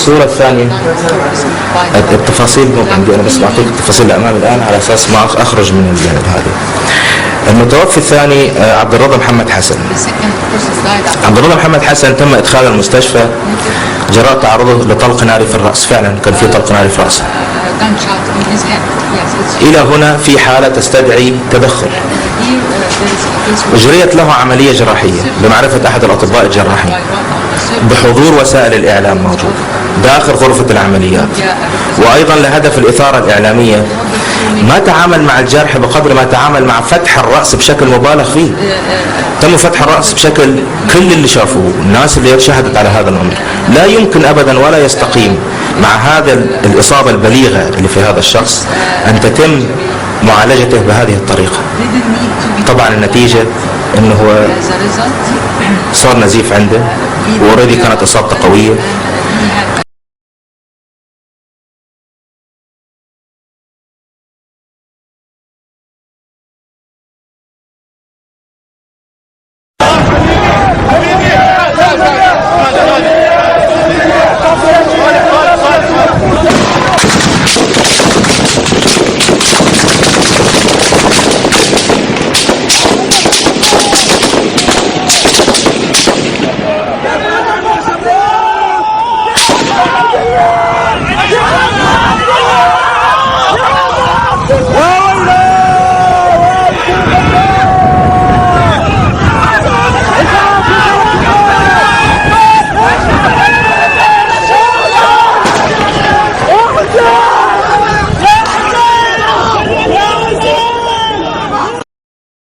الصورة الثانية التفاصيل مو عندي أنا، بس بعطيك التفاصيل الأمام الآن على أساس ما أخرج من هذه. المتوفي الثاني عبد الرضا محمد حسن. عبد الرضا محمد حسن تم إدخاله المستشفى جراء تعرضه لطلق ناري في الرأس، فعلا كان في طلق ناري في رأسه. إلى هنا في حالة تستدعي تدخل. أجريت له عملية جراحية بمعرفة أحد الأطباء الجراحين بحضور وسائل الإعلام موجود داخل غرفة العمليات، وأيضا لهدف الإثارة الإعلامية ما تعامل مع الجرح بقدر ما تعامل مع فتح الرأس بشكل مبالغ فيه. تم فتح الرأس بشكل كل اللي شافوه الناس اللي شهدت على هذا الأمر لا يمكن أبدا ولا يستقيم مع هذا الإصابة البليغة اللي في هذا الشخص أن تتم معالجته بهذه الطريقة. طبعا النتيجة أنه هو صار نزيف عنده، وأوريدي كانت إصابته قوية.